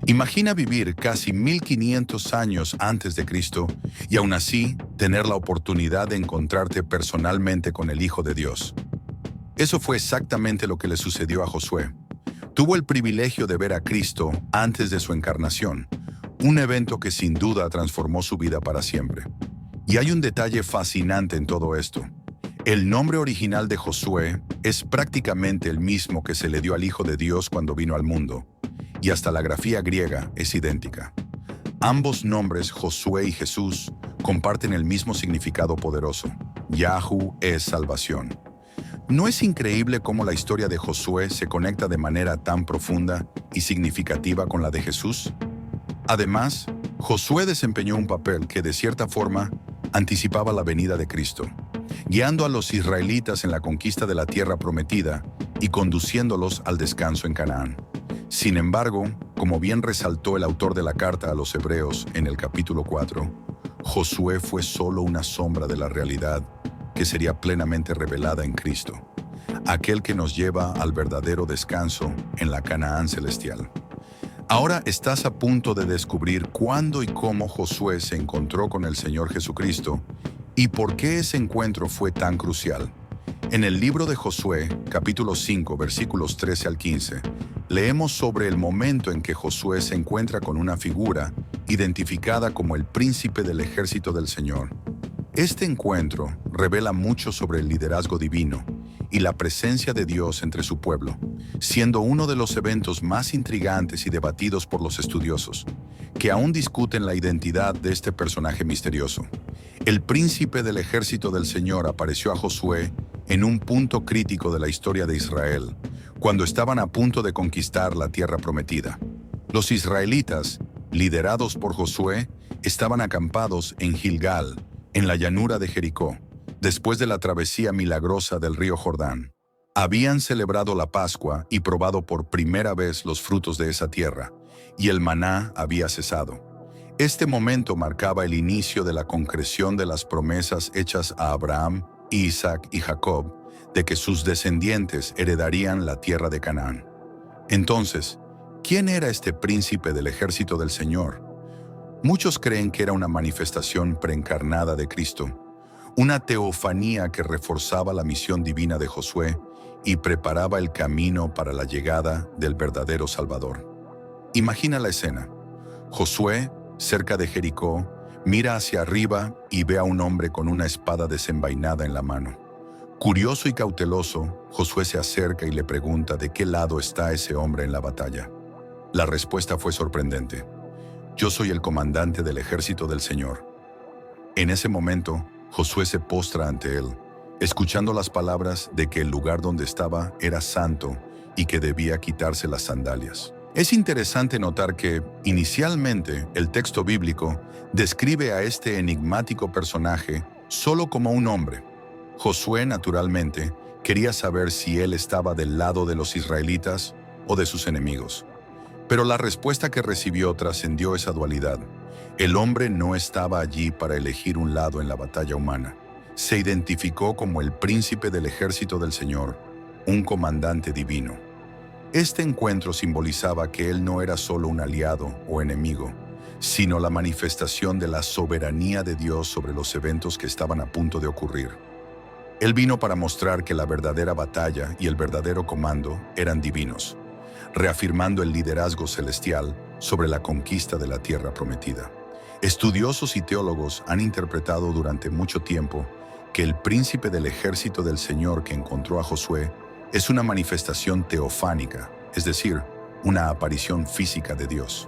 Imagina vivir casi 1500 años antes de Cristo y aún así tener la oportunidad de encontrarte personalmente con el Hijo de Dios. Eso fue exactamente lo que le sucedió a Josué. Tuvo el privilegio de ver a Cristo antes de su encarnación, un evento que sin duda transformó su vida para siempre. Y hay un detalle fascinante en todo esto. El nombre original de Josué es prácticamente el mismo que se le dio al Hijo de Dios cuando vino al mundo, y hasta la grafía griega es idéntica. Ambos nombres, Josué y Jesús, comparten el mismo significado poderoso. Yahu es salvación. ¿No es increíble cómo la historia de Josué se conecta de manera tan profunda y significativa con la de Jesús? Además, Josué desempeñó un papel que de cierta forma anticipaba la venida de Cristo, guiando a los israelitas en la conquista de la tierra prometida y conduciéndolos al descanso en Canaán. Sin embargo, como bien resaltó el autor de la carta a los Hebreos en el capítulo 4, Josué fue solo una sombra de la realidad que sería plenamente revelada en Cristo, aquel que nos lleva al verdadero descanso en la Canaán celestial. Ahora estás a punto de descubrir cuándo y cómo Josué se encontró con el Señor Jesucristo y por qué ese encuentro fue tan crucial. En el libro de Josué, capítulo 5, versículos 13 al 15, leemos sobre el momento en que Josué se encuentra con una figura identificada como el príncipe del ejército del Señor. Este encuentro revela mucho sobre el liderazgo divino y la presencia de Dios entre su pueblo, siendo uno de los eventos más intrigantes y debatidos por los estudiosos, que aún discuten la identidad de este personaje misterioso. El príncipe del ejército del Señor apareció a Josué en un punto crítico de la historia de Israel, cuando estaban a punto de conquistar la tierra prometida. Los israelitas, liderados por Josué, estaban acampados en Gilgal, en la llanura de Jericó, después de la travesía milagrosa del río Jordán. Habían celebrado la Pascua y probado por primera vez los frutos de esa tierra, y el maná había cesado. Este momento marcaba el inicio de la concreción de las promesas hechas a Abraham, Isaac y Jacob, de que sus descendientes heredarían la tierra de Canaán. Entonces, ¿quién era este príncipe del ejército del Señor? Muchos creen que era una manifestación preencarnada de Cristo, una teofanía que reforzaba la misión divina de Josué y preparaba el camino para la llegada del verdadero Salvador. Imagina la escena. Josué, cerca de Jericó, mira hacia arriba y ve a un hombre con una espada desenvainada en la mano. Curioso y cauteloso, Josué se acerca y le pregunta de qué lado está ese hombre en la batalla. La respuesta fue sorprendente. Yo soy el comandante del ejército del Señor. En ese momento, Josué se postra ante él, escuchando las palabras de que el lugar donde estaba era santo y que debía quitarse las sandalias. Es interesante notar que, inicialmente, el texto bíblico describe a este enigmático personaje solo como un hombre. Josué, naturalmente, quería saber si él estaba del lado de los israelitas o de sus enemigos. Pero la respuesta que recibió trascendió esa dualidad. El hombre no estaba allí para elegir un lado en la batalla humana. Se identificó como el príncipe del ejército del Señor, un comandante divino. Este encuentro simbolizaba que él no era solo un aliado o enemigo, sino la manifestación de la soberanía de Dios sobre los eventos que estaban a punto de ocurrir. Él vino para mostrar que la verdadera batalla y el verdadero comando eran divinos, reafirmando el liderazgo celestial sobre la conquista de la tierra prometida. Estudiosos y teólogos han interpretado durante mucho tiempo que el príncipe del ejército del Señor que encontró a Josué es una manifestación teofánica, es decir, una aparición física de Dios.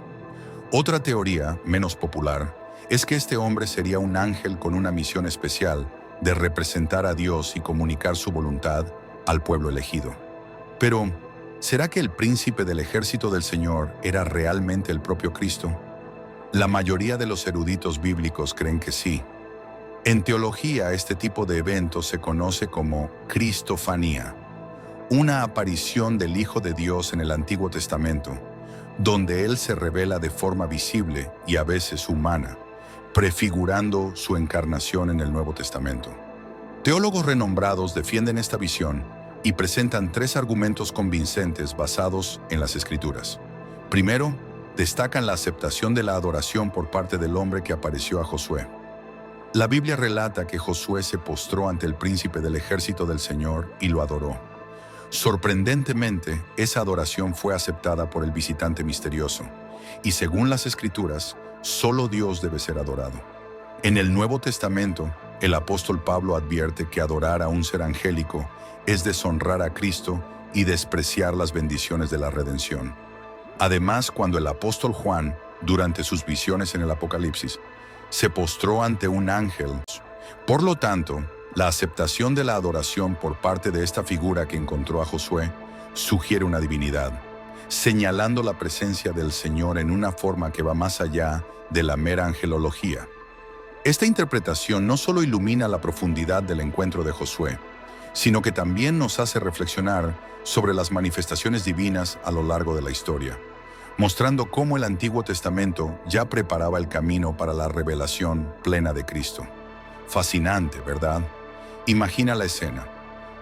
Otra teoría, menos popular, es que este hombre sería un ángel con una misión especial de representar a Dios y comunicar su voluntad al pueblo elegido. Pero, ¿será que el príncipe del ejército del Señor era realmente el propio Cristo? La mayoría de los eruditos bíblicos creen que sí. En teología, este tipo de evento se conoce como cristofanía, una aparición del Hijo de Dios en el Antiguo Testamento, donde Él se revela de forma visible y a veces humana, prefigurando su encarnación en el Nuevo Testamento. Teólogos renombrados defienden esta visión y presentan tres argumentos convincentes basados en las Escrituras. Primero, destacan la aceptación de la adoración por parte del hombre que apareció a Josué. La Biblia relata que Josué se postró ante el príncipe del ejército del Señor y lo adoró. Sorprendentemente, esa adoración fue aceptada por el visitante misterioso, y según las Escrituras, solo Dios debe ser adorado. En el Nuevo Testamento, el apóstol Pablo advierte que adorar a un ser angélico es deshonrar a Cristo y despreciar las bendiciones de la redención. Además, cuando el apóstol Juan, durante sus visiones en el Apocalipsis, se postró ante un ángel. Por lo tanto, la aceptación de la adoración por parte de esta figura que encontró a Josué sugiere una divinidad, señalando la presencia del Señor en una forma que va más allá de la mera angelología. Esta interpretación no solo ilumina la profundidad del encuentro de Josué, sino que también nos hace reflexionar sobre las manifestaciones divinas a lo largo de la historia, mostrando cómo el Antiguo Testamento ya preparaba el camino para la revelación plena de Cristo. Fascinante, ¿verdad? Imagina la escena.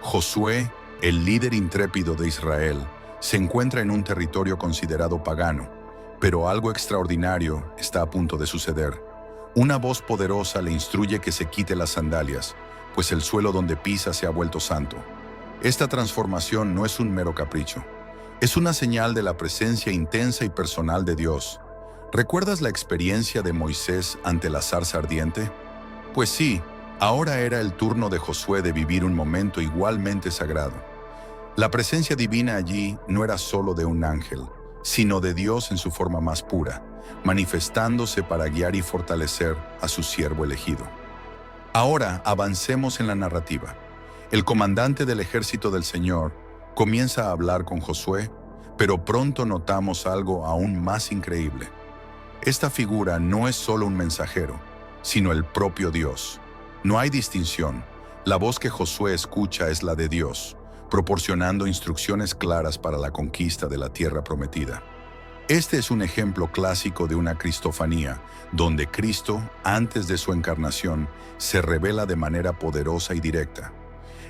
Josué, el líder intrépido de Israel, se encuentra en un territorio considerado pagano, pero algo extraordinario está a punto de suceder. Una voz poderosa le instruye que se quite las sandalias, pues el suelo donde pisa se ha vuelto santo. Esta transformación no es un mero capricho. Es una señal de la presencia intensa y personal de Dios. ¿Recuerdas la experiencia de Moisés ante la zarza ardiente? Pues sí, ahora era el turno de Josué de vivir un momento igualmente sagrado. La presencia divina allí no era solo de un ángel, sino de Dios en su forma más pura, manifestándose para guiar y fortalecer a su siervo elegido. Ahora avancemos en la narrativa. El comandante del ejército del Señor comienza a hablar con Josué, pero pronto notamos algo aún más increíble. Esta figura no es solo un mensajero, sino el propio Dios. No hay distinción. La voz que Josué escucha es la de Dios, proporcionando instrucciones claras para la conquista de la tierra prometida. Este es un ejemplo clásico de una cristofanía, donde Cristo, antes de su encarnación, se revela de manera poderosa y directa.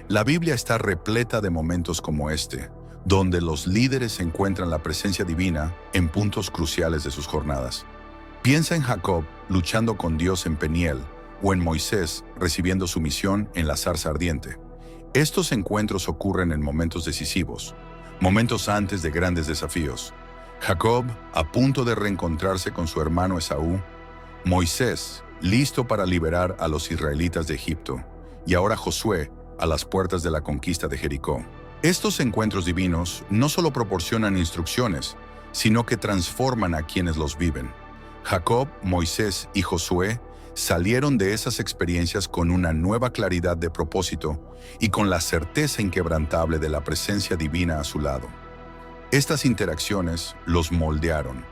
La Biblia está repleta de momentos como este, donde los líderes encuentran la presencia divina en puntos cruciales de sus jornadas. Piensa en Jacob luchando con Dios en Peniel, o en Moisés recibiendo su misión en la zarza ardiente. Estos encuentros ocurren en momentos decisivos, momentos antes de grandes desafíos. Jacob, a punto de reencontrarse con su hermano Esaú, Moisés, listo para liberar a los israelitas de Egipto, y ahora Josué, a las puertas de la conquista de Jericó. Estos encuentros divinos no solo proporcionan instrucciones, sino que transforman a quienes los viven. Jacob, Moisés y Josué salieron de esas experiencias con una nueva claridad de propósito y con la certeza inquebrantable de la presencia divina a su lado. Estas interacciones los moldearon,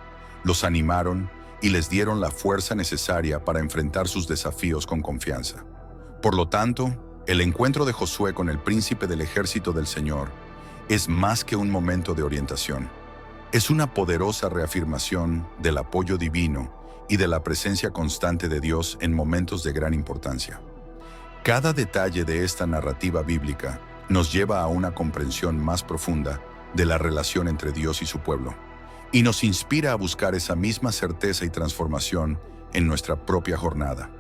los animaron y les dieron la fuerza necesaria para enfrentar sus desafíos con confianza. Por lo tanto, el encuentro de Josué con el príncipe del ejército del Señor es más que un momento de orientación. Es una poderosa reafirmación del apoyo divino y de la presencia constante de Dios en momentos de gran importancia. Cada detalle de esta narrativa bíblica nos lleva a una comprensión más profunda de la relación entre Dios y su pueblo, y nos inspira a buscar esa misma certeza y transformación en nuestra propia jornada.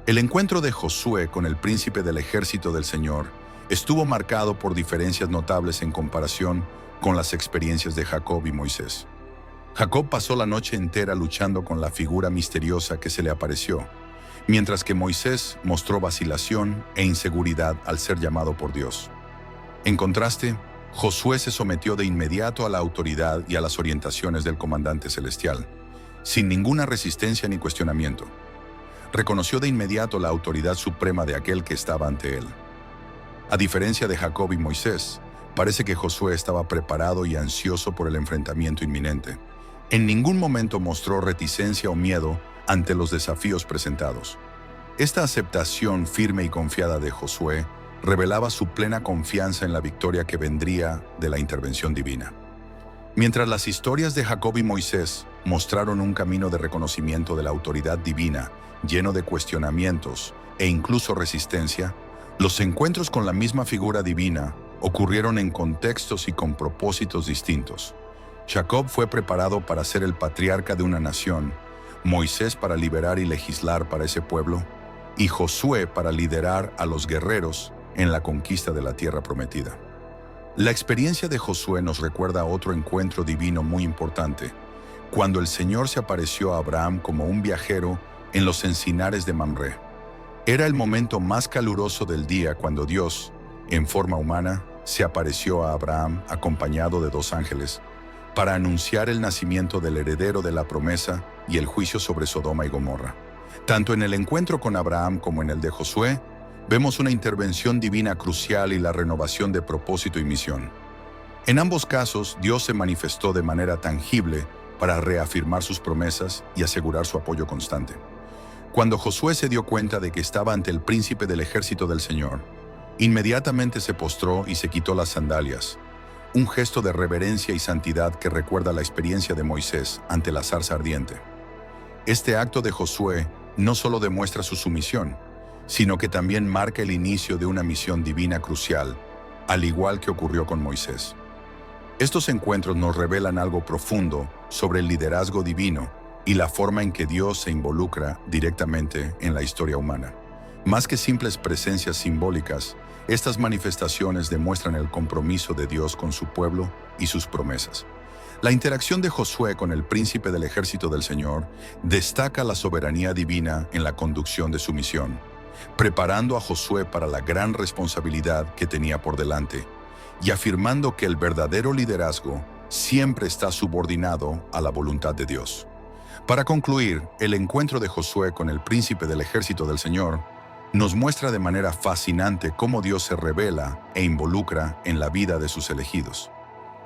El encuentro de Josué con el príncipe del ejército del Señor estuvo marcado por diferencias notables en comparación con las experiencias de Jacob y Moisés. Jacob pasó la noche entera luchando con la figura misteriosa que se le apareció, mientras que Moisés mostró vacilación e inseguridad al ser llamado por Dios. En contraste, Josué se sometió de inmediato a la autoridad y a las orientaciones del comandante celestial, sin ninguna resistencia ni cuestionamiento. Reconoció de inmediato la autoridad suprema de aquel que estaba ante él. A diferencia de Jacob y Moisés, parece que Josué estaba preparado y ansioso por el enfrentamiento inminente. En ningún momento mostró reticencia o miedo ante los desafíos presentados. Esta aceptación firme y confiada de Josué revelaba su plena confianza en la victoria que vendría de la intervención divina. Mientras las historias de Jacob y Moisés mostraron un camino de reconocimiento de la autoridad divina, lleno de cuestionamientos e incluso resistencia, los encuentros con la misma figura divina ocurrieron en contextos y con propósitos distintos. Jacob fue preparado para ser el patriarca de una nación, Moisés para liberar y legislar para ese pueblo, y Josué para liderar a los guerreros en la conquista de la tierra prometida. La experiencia de Josué nos recuerda otro encuentro divino muy importante, cuando el Señor se apareció a Abraham como un viajero en los encinares de Mamre. Era el momento más caluroso del día cuando Dios, en forma humana, se apareció a Abraham acompañado de 2 ángeles, para anunciar el nacimiento del heredero de la promesa y el juicio sobre Sodoma y Gomorra. Tanto en el encuentro con Abraham como en el de Josué, vemos una intervención divina crucial y la renovación de propósito y misión. En ambos casos, Dios se manifestó de manera tangible para reafirmar sus promesas y asegurar su apoyo constante. Cuando Josué se dio cuenta de que estaba ante el príncipe del ejército del Señor, inmediatamente se postró y se quitó las sandalias, un gesto de reverencia y santidad que recuerda la experiencia de Moisés ante la zarza ardiente. Este acto de Josué no solo demuestra su sumisión, sino que también marca el inicio de una misión divina crucial, al igual que ocurrió con Moisés. Estos encuentros nos revelan algo profundo sobre el liderazgo divino y la forma en que Dios se involucra directamente en la historia humana. Más que simples presencias simbólicas, estas manifestaciones demuestran el compromiso de Dios con su pueblo y sus promesas. La interacción de Josué con el príncipe del ejército del Señor destaca la soberanía divina en la conducción de su misión, preparando a Josué para la gran responsabilidad que tenía por delante y afirmando que el verdadero liderazgo siempre está subordinado a la voluntad de Dios. Para concluir, el encuentro de Josué con el príncipe del ejército del Señor nos muestra de manera fascinante cómo Dios se revela e involucra en la vida de sus elegidos.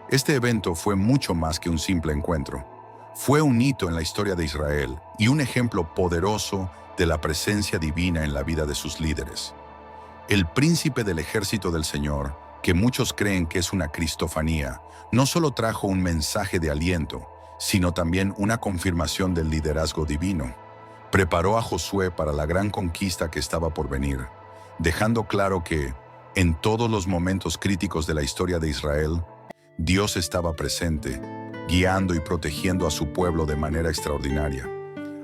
Este evento fue mucho más que un simple encuentro. Fue un hito en la historia de Israel y un ejemplo poderoso de la presencia divina en la vida de sus líderes. El príncipe del ejército del Señor, que muchos creen que es una cristofanía, no solo trajo un mensaje de aliento, sino también una confirmación del liderazgo divino. Preparó a Josué para la gran conquista que estaba por venir, dejando claro que, en todos los momentos críticos de la historia de Israel, Dios estaba presente, guiando y protegiendo a su pueblo de manera extraordinaria.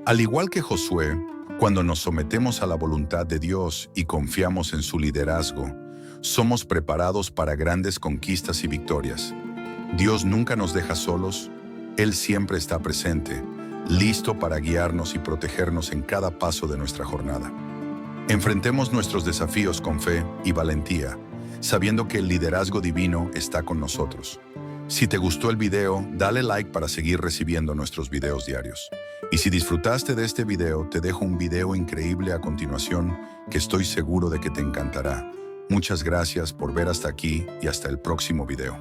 Al igual que Josué, cuando nos sometemos a la voluntad de Dios y confiamos en su liderazgo, somos preparados para grandes conquistas y victorias. Dios nunca nos deja solos, Él siempre está presente, listo para guiarnos y protegernos en cada paso de nuestra jornada. Enfrentemos nuestros desafíos con fe y valentía, sabiendo que el liderazgo divino está con nosotros. Si te gustó el video, dale like para seguir recibiendo nuestros videos diarios. Y si disfrutaste de este video, te dejo un video increíble a continuación que estoy seguro de que te encantará. Muchas gracias por ver hasta aquí y hasta el próximo video.